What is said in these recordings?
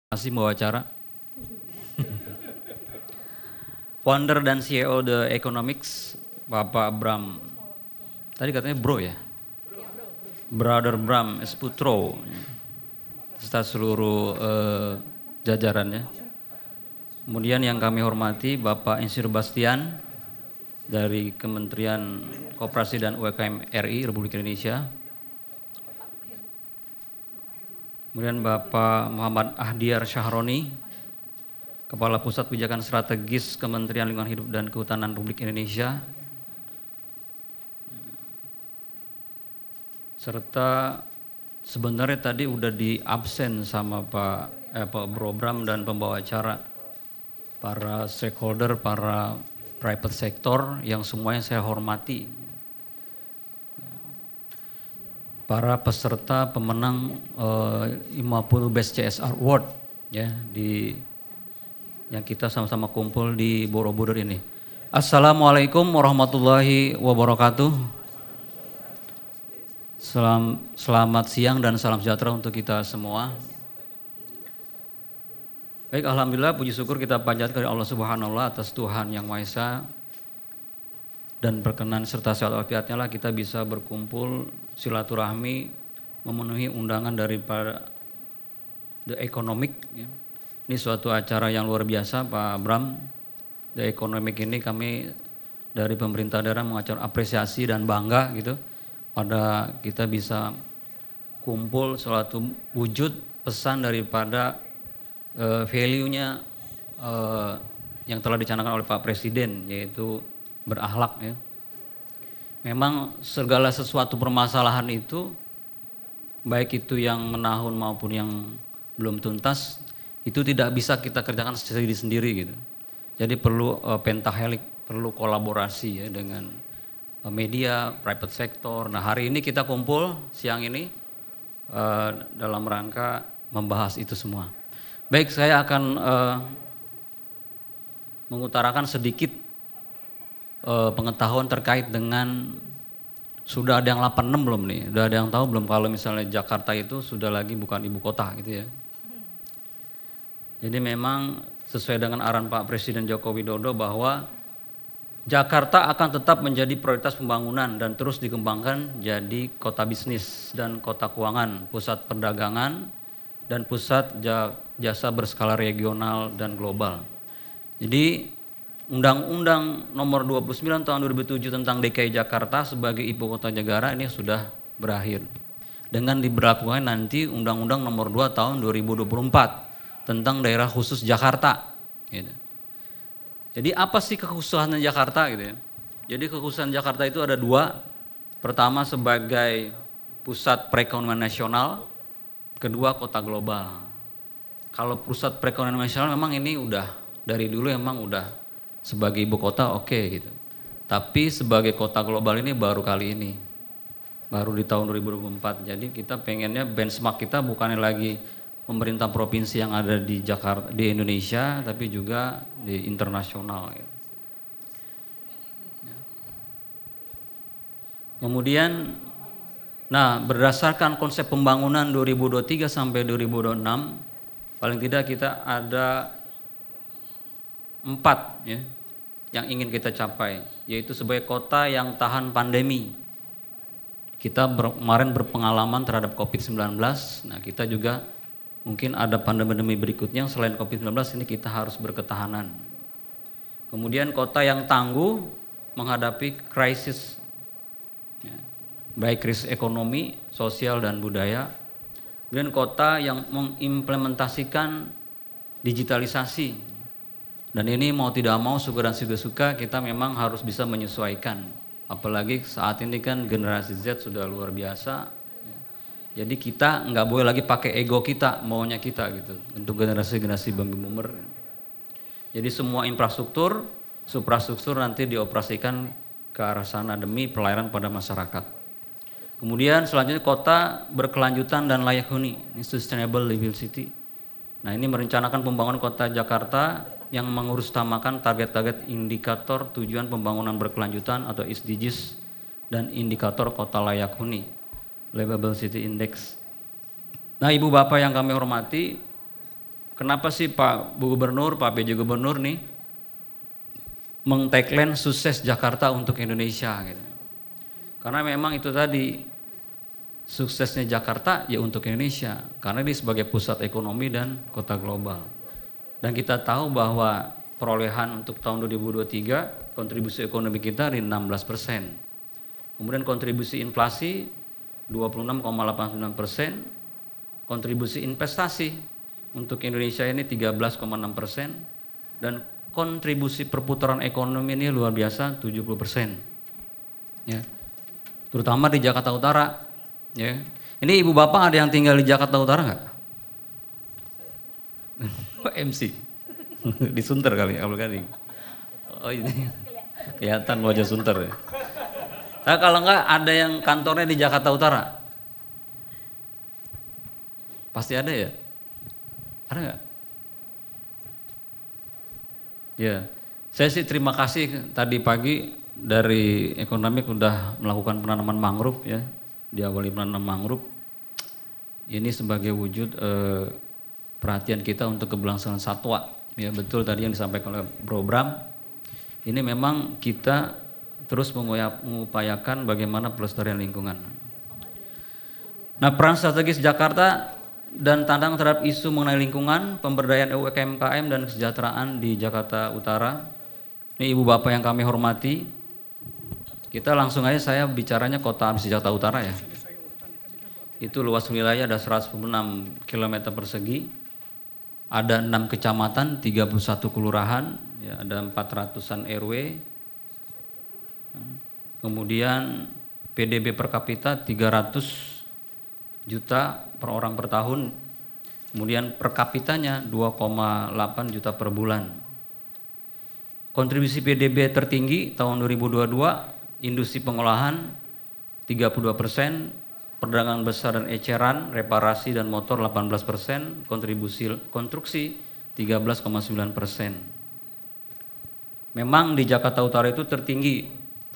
Masih bawa acara. Founder dan CEO The Economics, Bapak Bram. Tadi katanya bro ya? Brother Bram Esputro. Serta seluruh jajarannya. Kemudian yang kami hormati Bapak Insir Bastian dari Kementerian Koperasi dan UMKM RI Republik Indonesia. Kemudian Bapak Muhammad Ahdiar Syahroni, Kepala Pusat Kebijakan Strategis Kementerian Lingkungan Hidup dan Kehutanan Republik Indonesia. Serta sebenarnya tadi udah di absen sama Pak Bro Bram dan pembawa acara, para stakeholder, para private sector yang semuanya saya hormati. Para peserta pemenang 50 Best CSR Award ya yang kita sama-sama kumpul di Borobudur ini. Assalamualaikum warahmatullahi wabarakatuh. Selamat siang dan salam sejahtera untuk kita semua. Baik, alhamdulillah puji syukur kita panjatkan kepada Allah Subhanahu wa taala atas Tuhan yang Maha Esa dan berkenan serta sehat walafiatnya lah kita bisa berkumpul silaturahmi memenuhi undangan daripada The Economic ya. Ini suatu acara yang luar biasa Pak Bram. The Economic ini kami dari pemerintah daerah mengucapkan apresiasi dan bangga gitu pada kita bisa kumpul suatu wujud pesan daripada value-nya yang telah dicanangkan oleh Pak Presiden, yaitu berakhlak ya. Memang segala sesuatu permasalahan itu, baik itu yang menahun maupun yang belum tuntas, itu tidak bisa kita kerjakan sendiri-sendiri gitu. Jadi perlu pentahelik, perlu kolaborasi ya dengan media, private sector. Nah hari ini kita kumpul siang ini dalam rangka membahas itu semua. Baik, saya akan mengutarakan sedikit pengetahuan terkait dengan sudah ada yang 86 belum nih? Sudah ada yang tahu belum kalau misalnya Jakarta itu sudah lagi bukan ibu kota gitu ya. Jadi memang sesuai dengan arahan Pak Presiden Joko Widodo bahwa Jakarta akan tetap menjadi prioritas pembangunan dan terus dikembangkan jadi kota bisnis dan kota keuangan, pusat perdagangan dan pusat jasa berskala regional dan global. Jadi Undang-Undang Nomor 29 Tahun 2007 tentang DKI Jakarta sebagai ibu kota negara ini sudah berakhir. Dengan diberlakukan nanti Undang-Undang Nomor 2 Tahun 2024 tentang daerah khusus Jakarta. Gitu. Jadi apa sih kekhususan Jakarta gitu ya? Jadi kekhususan Jakarta itu ada dua. Pertama sebagai pusat perekonomian nasional, kedua kota global. Kalau pusat perekonomian nasional memang ini udah dari dulu memang udah sebagai ibu kota oke gitu. Tapi sebagai kota global ini baru kali ini. Baru di tahun 2024. Jadi kita pengennya benchmark kita bukannya lagi pemerintah provinsi yang ada di Jakarta, di Indonesia, tapi juga di internasional. Kemudian, nah berdasarkan konsep pembangunan 2023 sampai 2026, paling tidak kita ada 4 ya, yang ingin kita capai, yaitu sebagai kota yang tahan pandemi. Kita kemarin berpengalaman terhadap COVID-19, nah kita juga mungkin ada pandemi berikutnya selain COVID-19 ini kita harus berketahanan. Kemudian kota yang tangguh menghadapi krisis, ya, baik krisis ekonomi, sosial dan budaya. Kemudian kota yang mengimplementasikan digitalisasi. Dan ini mau tidak mau, suka dan suka kita memang harus bisa menyesuaikan. Apalagi saat ini kan generasi Z sudah luar biasa. Jadi kita nggak boleh lagi pakai ego kita, maunya kita gitu. Untuk generasi-generasi baby boomer. Jadi semua infrastruktur, suprastruktur nanti dioperasikan ke arah sana demi pelayanan pada masyarakat. Kemudian selanjutnya kota berkelanjutan dan layak huni, ini sustainable living city. Nah ini merencanakan pembangunan kota Jakarta yang mengurusutamakan target-target indikator tujuan pembangunan berkelanjutan atau SDGs dan indikator kota layak huni. Livable City Index. Nah Ibu Bapak yang kami hormati, kenapa sih Pak Gubernur, Pak PJ Gubernur nih meng-tagline sukses Jakarta untuk Indonesia gitu. Karena memang itu tadi suksesnya Jakarta ya untuk Indonesia, karena dia sebagai pusat ekonomi dan kota global. Dan kita tahu bahwa perolehan untuk tahun 2023 kontribusi ekonomi kita di 16%. Kemudian kontribusi inflasi 26,89%, kontribusi investasi untuk Indonesia ini 13,6%, dan kontribusi perputaran ekonomi ini luar biasa 70%. Ya. Terutama di Jakarta Utara. Ya. Ini ibu bapak ada yang tinggal di Jakarta Utara nggak? MC di Sunter kali, Abdul Karim. Oh ini kelihatan wajah Sunter ya. Nah, kalau enggak ada yang kantornya di Jakarta Utara? Pasti ada ya? Ada enggak? Ya, saya sih terima kasih tadi pagi dari Ekonomi udah melakukan penanaman mangrove ya, diawali penanaman mangrove. Ini sebagai wujud perhatian kita untuk keberlangsungan satwa. Ya betul tadi yang disampaikan oleh Bro Bram. Ini memang kita terus mengupayakan bagaimana pelestarian lingkungan. Nah, peran strategis Jakarta dan tantangan terhadap isu mengenai lingkungan, pemberdayaan UMKM dan kesejahteraan di Jakarta Utara. Ini ibu bapak yang kami hormati. Kita langsung aja, saya bicaranya kota Jakarta Utara ya. Itu luas wilayah ada 106 km persegi. Ada 6 kecamatan, 31 kelurahan, ya, ada 400-an RW. Kemudian PDB per kapita 300 juta per orang per tahun. Kemudian per kapitanya 2,8 juta per bulan. Kontribusi PDB tertinggi tahun 2022 industri pengolahan 32%, perdagangan besar dan eceran, reparasi dan motor 18%, kontribusi konstruksi 13,9%. Memang di Jakarta Utara itu tertinggi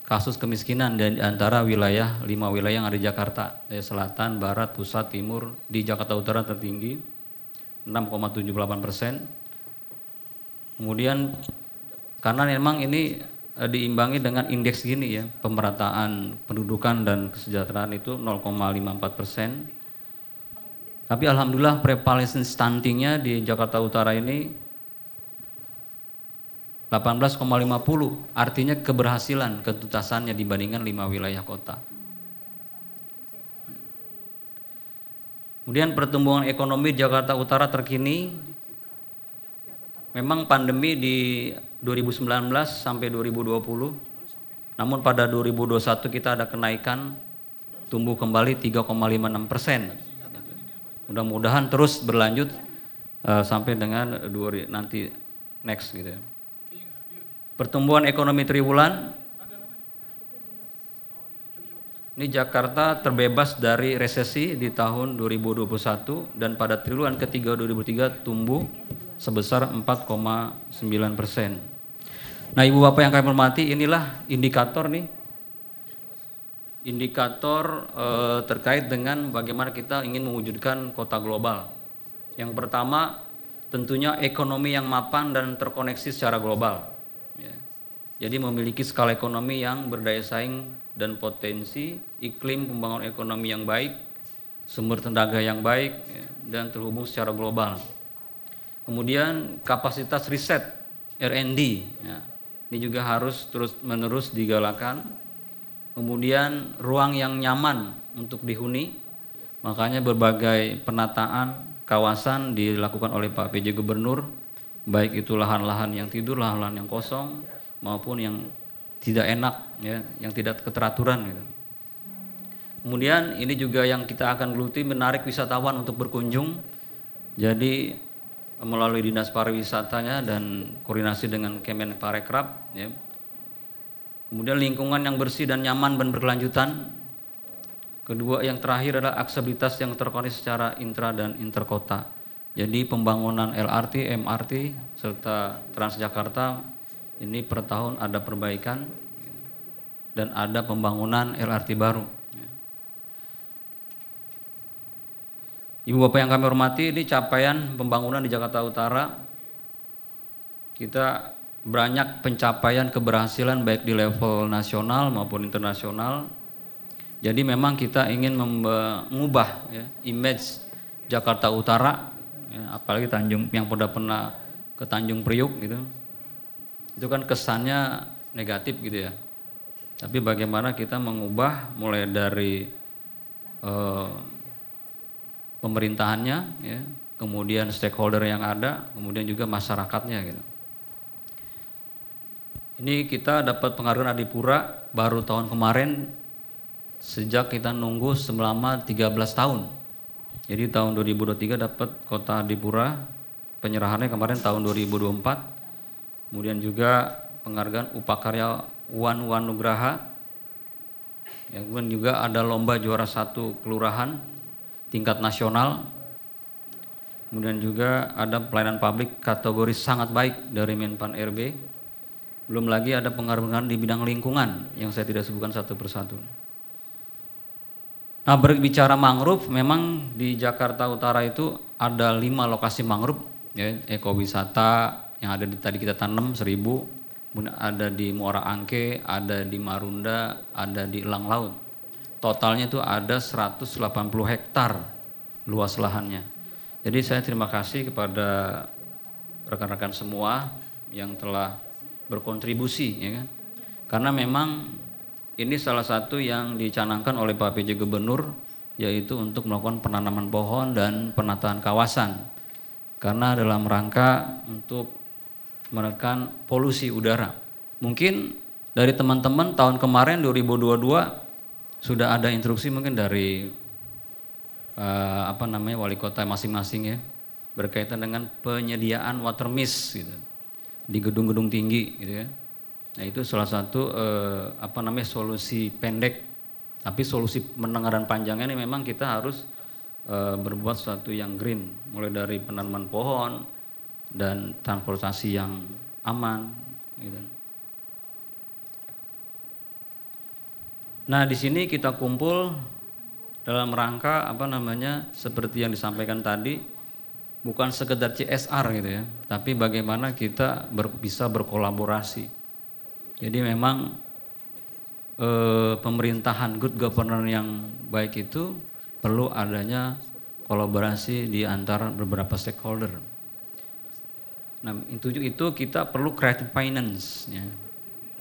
kasus kemiskinan di antara wilayah 5 wilayah yang ada di Jakarta, selatan, barat, pusat, timur. Di Jakarta Utara tertinggi 6,78%. Kemudian karena memang ini diimbangi dengan indeks gini ya, pemerataan pendudukan dan kesejahteraan itu 0,54%. Tapi alhamdulillah prevalence stuntingnya di Jakarta Utara ini 18,50, artinya keberhasilan ketuntasannya dibandingkan 5 wilayah kota. Kemudian pertumbuhan ekonomi Jakarta Utara terkini, memang pandemi di 2019 sampai 2020, namun pada 2021 kita ada kenaikan, tumbuh kembali 3,56%. Mudah-mudahan terus berlanjut sampai dengan nanti next gitu ya. Pertumbuhan ekonomi triwulan, ini Jakarta terbebas dari resesi di tahun 2021 dan pada triwulan ketiga 2023 tumbuh sebesar 4,9%. Nah, ibu bapak yang kami hormati, inilah indikator nih, indikator terkait dengan bagaimana kita ingin mewujudkan kota global. Yang pertama tentunya ekonomi yang mapan dan terkoneksi secara global. Jadi memiliki skala ekonomi yang berdaya saing dan potensi, iklim pembangunan ekonomi yang baik, sumber tenaga yang baik, dan terhubung secara global. Kemudian kapasitas riset R&D, ya, ini juga harus terus-menerus digalakkan. Kemudian ruang yang nyaman untuk dihuni, makanya berbagai penataan kawasan dilakukan oleh Pak PJ Gubernur, baik itu lahan-lahan yang tidur, lahan-lahan yang kosong, maupun yang tidak enak ya, yang tidak keteraturan gitu. Kemudian ini juga yang kita akan geluti, menarik wisatawan untuk berkunjung. Jadi melalui Dinas Pariwisatanya dan koordinasi dengan Kemenparekraf ya. Kemudian lingkungan yang bersih dan nyaman dan berkelanjutan. Kedua, yang terakhir adalah aksesibilitas yang terkoneksi secara intra dan interkota. Jadi pembangunan LRT, MRT serta Transjakarta ini per tahun ada perbaikan dan ada pembangunan LRT baru. Ibu Bapak yang kami hormati, ini capaian pembangunan di Jakarta Utara. Kita banyak pencapaian keberhasilan baik di level nasional maupun internasional. Jadi memang kita ingin mengubah ya, image Jakarta Utara, ya, apalagi Tanjung yang pernah ke Tanjung Priuk gitu. Itu kan kesannya negatif gitu ya. Tapi bagaimana kita mengubah mulai dari pemerintahannya, ya, kemudian stakeholder yang ada, kemudian juga masyarakatnya gitu. Ini kita dapat penghargaan Adipura baru tahun kemarin sejak kita nunggu selama 13 tahun. Jadi tahun 2023 dapat kota Adipura, penyerahannya kemarin tahun 2024. Kemudian juga penghargaan Upakarya Wan Wanugraha. Ya, kemudian juga ada lomba juara 1 kelurahan tingkat nasional. Kemudian juga ada pelayanan publik kategori sangat baik dari Menpan RB. Belum lagi ada penghargaan di bidang lingkungan yang saya tidak sebutkan satu persatu. Nah, berbicara mangrove, memang di Jakarta Utara itu ada 5 lokasi mangrove, ya, ekowisata yang ada tadi kita tanam 1000, kemudian ada di Muara Angke, ada di Marunda, ada di Elang Laut. Totalnya itu ada 180 hektar luas lahannya. Jadi saya terima kasih kepada rekan-rekan semua yang telah berkontribusi, ya kan? Karena memang ini salah satu yang dicanangkan oleh Pak PJ Gubernur, yaitu untuk melakukan penanaman pohon dan penataan kawasan. Karena dalam rangka untuk menekan polusi udara. Mungkin dari teman-teman tahun kemarin 2022 sudah ada instruksi mungkin dari wali kota masing-masing ya, berkaitan dengan penyediaan water mist gitu di gedung-gedung tinggi gitu ya. Nah, itu salah satu solusi pendek, tapi solusi menengah dan panjangnya ini memang kita harus berbuat sesuatu yang green, mulai dari penanaman pohon dan transportasi yang aman gitu. Nah, di sini kita kumpul dalam rangka seperti yang disampaikan tadi, bukan sekedar CSR gitu ya, tapi bagaimana kita bisa berkolaborasi. Jadi memang pemerintahan good governance yang baik itu perlu adanya kolaborasi di antara beberapa stakeholder. Nah, itu kita perlu creative finance ya.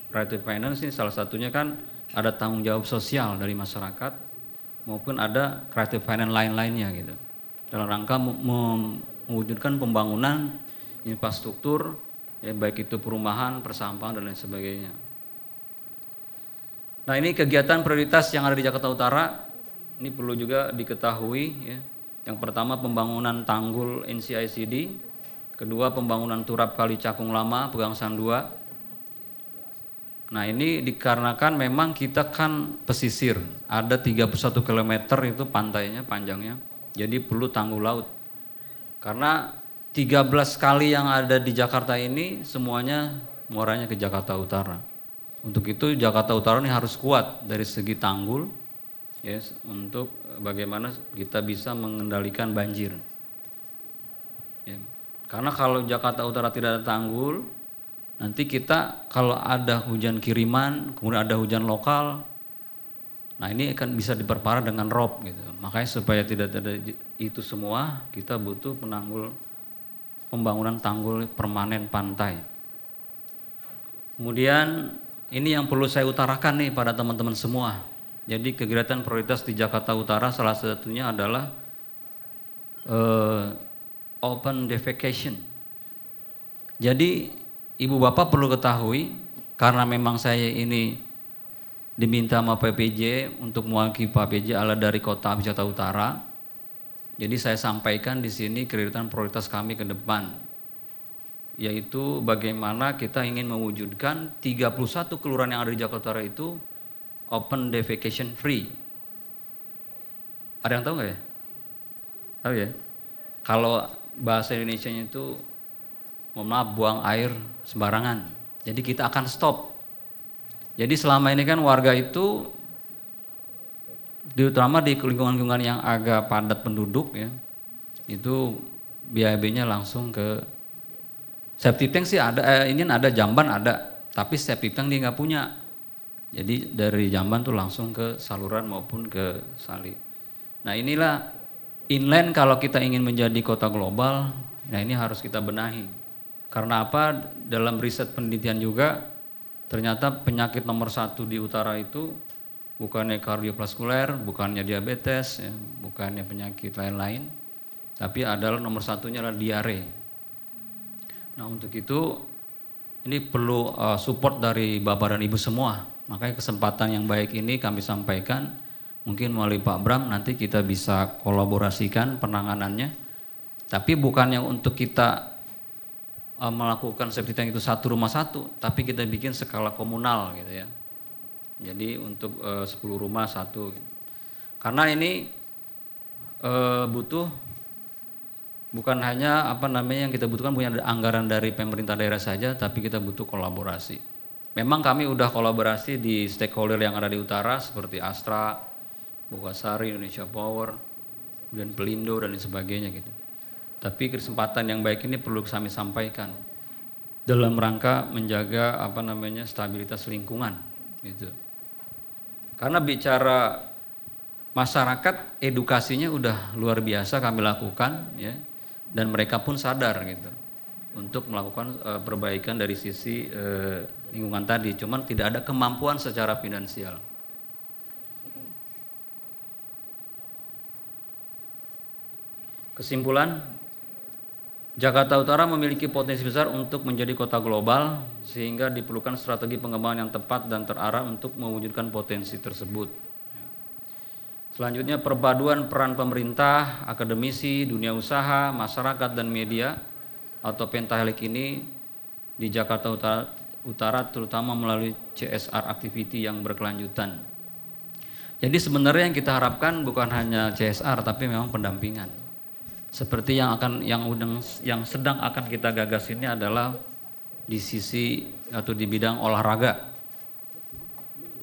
Creative finance ini salah satunya kan ada tanggung jawab sosial dari masyarakat maupun ada creative finance lain-lainnya gitu. Dalam rangka mewujudkan pembangunan infrastruktur ya, baik itu perumahan, persampahan dan lain sebagainya. Nah, ini kegiatan prioritas yang ada di Jakarta Utara. Ini perlu juga diketahui ya. Yang pertama pembangunan tanggul NCICD, kedua pembangunan turap Kali Cakung Lama, Pegangsaan 2. Nah, ini dikarenakan memang kita kan pesisir, ada 31 km itu pantainya panjangnya, jadi perlu tanggul laut. Karena 13 kali yang ada di Jakarta ini semuanya muaranya ke Jakarta Utara. Untuk itu Jakarta Utara ini harus kuat dari segi tanggul, yes, untuk bagaimana kita bisa mengendalikan banjir. Ya. Karena kalau Jakarta Utara tidak ada tanggul, nanti kita kalau ada hujan kiriman, kemudian ada hujan lokal, nah ini akan bisa diperparah dengan rob gitu. Makanya supaya tidak ada itu semua, kita butuh pembangunan tanggul permanen pantai. Kemudian ini yang perlu saya utarakan nih pada teman-teman semua. Jadi kegiatan prioritas di Jakarta Utara salah satunya adalah open defecation. Jadi Ibu Bapak perlu ketahui, karena memang saya ini diminta sama PPJ untuk mewakili Pak PJ ala dari Kota Jakarta Utara. Jadi saya sampaikan di sini kegiatan prioritas kami ke depan, yaitu bagaimana kita ingin mewujudkan 31 kelurahan yang ada di Jakarta Utara itu open defecation free. Ada yang tahu nggak ya? Tahu ya? Kalau bahasa Indonesianya itu mohon maaf, buang air sembarangan. Jadi kita akan stop. Jadi selama ini kan warga itu, terutama di lingkungan-lingkungan yang agak padat penduduk ya, itu BAB-nya langsung ke septic tank sih ada, ini ada jamban ada, tapi septic tank dia nggak punya. Jadi dari jamban tuh langsung ke saluran maupun ke sali. Nah inilah inland kalau kita ingin menjadi kota global, nah ini harus kita benahi. Karena apa? Dalam riset penelitian juga ternyata penyakit nomor 1 di utara itu bukannya kardiovaskuler, bukannya diabetes, ya, bukannya penyakit lain-lain, tapi adalah nomor 1-nya adalah diare. Nah untuk itu ini perlu support dari Bapak dan Ibu semua. Makanya kesempatan yang baik ini kami sampaikan, mungkin melalui Pak Bram nanti kita bisa kolaborasikan penanganannya. Tapi bukannya untuk kita melakukan septic tank itu satu rumah satu, tapi kita bikin skala komunal gitu ya. Jadi untuk 10 rumah satu. Gitu. Karena ini butuh bukan hanya yang kita butuhkan punya anggaran dari pemerintah daerah saja, tapi kita butuh kolaborasi. Memang kami udah kolaborasi di stakeholder yang ada di utara seperti Astra, Bogasari, Indonesia Power, kemudian Pelindo dan lain sebagainya gitu. Tapi kesempatan yang baik ini perlu kami sampaikan dalam rangka menjaga stabilitas lingkungan gitu. Karena bicara masyarakat, edukasinya udah luar biasa kami lakukan ya, dan mereka pun sadar gitu untuk melakukan perbaikan dari sisi lingkungan tadi, cuman tidak ada kemampuan secara finansial. Kesimpulan, Jakarta Utara memiliki potensi besar untuk menjadi kota global sehingga diperlukan strategi pengembangan yang tepat dan terarah untuk mewujudkan potensi tersebut. Selanjutnya perpaduan peran pemerintah, akademisi, dunia usaha, masyarakat dan media atau pentahelix ini di Jakarta Utara terutama melalui CSR activity yang berkelanjutan. Jadi sebenarnya yang kita harapkan bukan hanya CSR tapi memang pendampingan. Seperti yang sedang akan kita gagas ini adalah di sisi atau di bidang olahraga.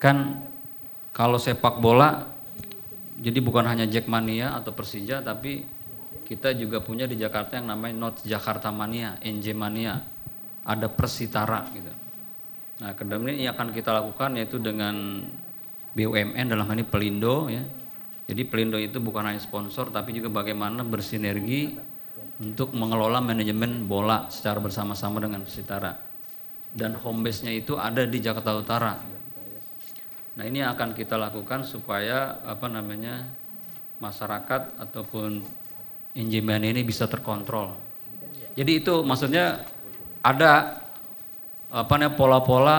Kan kalau sepak bola jadi bukan hanya Jackmania atau Persija, tapi kita juga punya di Jakarta yang namanya Not Jakarta Mania, NJ Mania, ada Persitara gitu. Nah kedepan ini akan kita lakukan yaitu dengan BUMN dalam hal ini Pelindo ya. Jadi Pelindo itu bukan hanya sponsor tapi juga bagaimana bersinergi untuk mengelola manajemen bola secara bersama-sama dengan Persitara. Dan home base-nya itu ada di Jakarta Utara. Nah ini akan kita lakukan supaya masyarakat ataupun NJMN ini bisa terkontrol. Jadi itu maksudnya ada pola-pola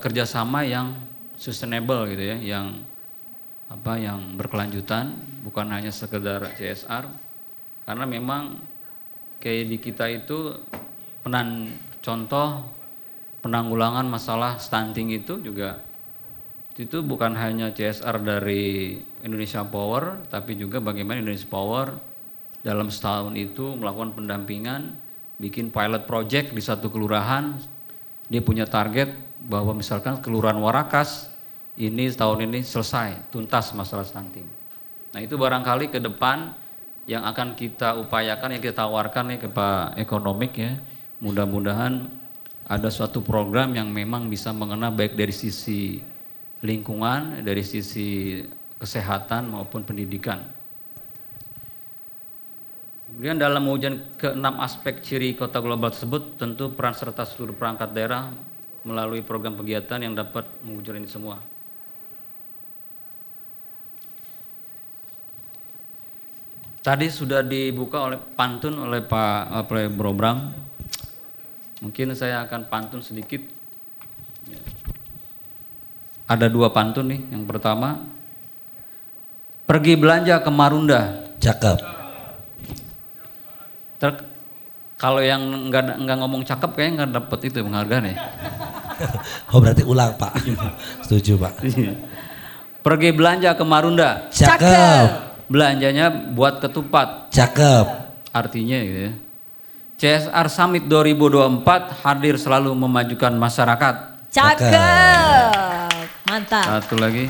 kerjasama yang sustainable gitu ya, yang berkelanjutan, bukan hanya sekedar CSR. Karena memang kayak di kita itu contoh penanggulangan masalah stunting itu juga itu bukan hanya CSR dari Indonesia Power, tapi juga bagaimana Indonesia Power dalam setahun itu melakukan pendampingan, bikin pilot project di satu kelurahan. Dia punya target bahwa misalkan kelurahan Warakas ini tahun ini selesai, tuntas masalah stunting. Nah itu barangkali ke depan yang akan kita upayakan, yang kita tawarkan nih ke Pak Ekonomik ya. Mudah-mudahan ada suatu program yang memang bisa mengena baik dari sisi lingkungan, dari sisi kesehatan maupun pendidikan. Kemudian dalam mewujudkan ke-6 aspek ciri kota global tersebut, tentu peran serta seluruh perangkat daerah melalui program kegiatan yang dapat mewujudkan ini semua. Tadi sudah dibuka oleh pantun oleh Pak Bro Bram. Mungkin saya akan pantun sedikit. Ada 2 pantun nih. Yang pertama, pergi belanja ke Marunda. Cakep. Kalau yang nggak ngomong cakep kayaknya nggak dapet itu penghargaan ya. Oh berarti ulang Pak. Setuju Pak. Pergi belanja ke Marunda. Cakep. Belanjanya buat ketupat. Cakep. Artinya gitu ya. CSR Summit 2024 hadir selalu memajukan masyarakat. Cakep. Mantap. Satu lagi.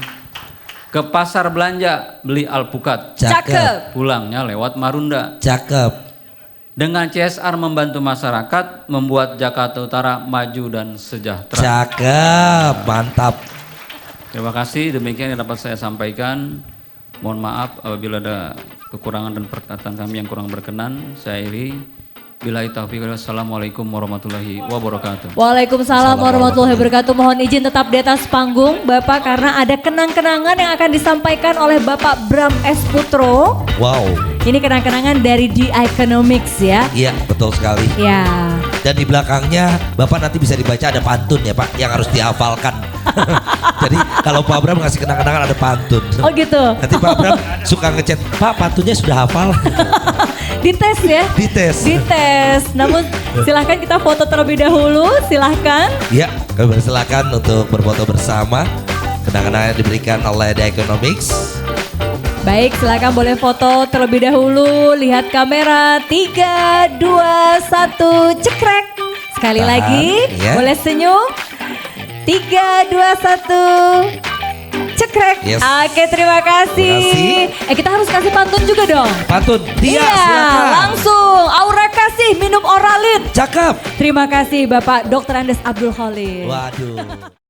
Ke pasar belanja beli alpukat. Cakep. Pulangnya lewat Marunda. Cakep. Dengan CSR membantu masyarakat membuat Jakarta Utara maju dan sejahtera. Cakep, mantap. Terima kasih, demikian yang dapat saya sampaikan. Mohon maaf apabila ada kekurangan dan perkataan kami yang kurang berkenan. Saya akhiri. Billahi taufiq. Wassalamualaikum warahmatullahi wabarakatuh. Waalaikumsalam warahmatullahi wabarakatuh. Mohon izin tetap di atas panggung Bapak karena ada kenang-kenangan yang akan disampaikan oleh Bapak Bram S. Putro. Wow. Ini kenang-kenangan dari The Economics ya. Iya, betul sekali. Ya. Dan di belakangnya Bapak nanti bisa dibaca ada pantun ya Pak yang harus dihafalkan. Jadi kalau Pak Bram ngasih kenang-kenangan ada pantun. Oh gitu. Nanti Pak Bram suka ngechat, Pak pantunnya sudah hafal. Dites ya. Dites. Dites. Namun silahkan kita foto terlebih dahulu. Silahkan. Ya, kami persilakan untuk berfoto bersama. Kenang-kenangan diberikan oleh The Economics. Baik, silakan boleh foto terlebih dahulu. Lihat kamera. 3, 2, 1, cekrek. Sekali Tahan, lagi. ya. Boleh senyum. 3, 2, 1. Cekrek. Yes. Oke, terima kasih. Terima kasih. Kita harus kasih pantun juga dong. Pantun. Dia, Iya, silakan. langsung. Aura kasih minum Oralit. Cakep. Terima kasih Bapak Dr. Andes Abdul Khalid. Waduh.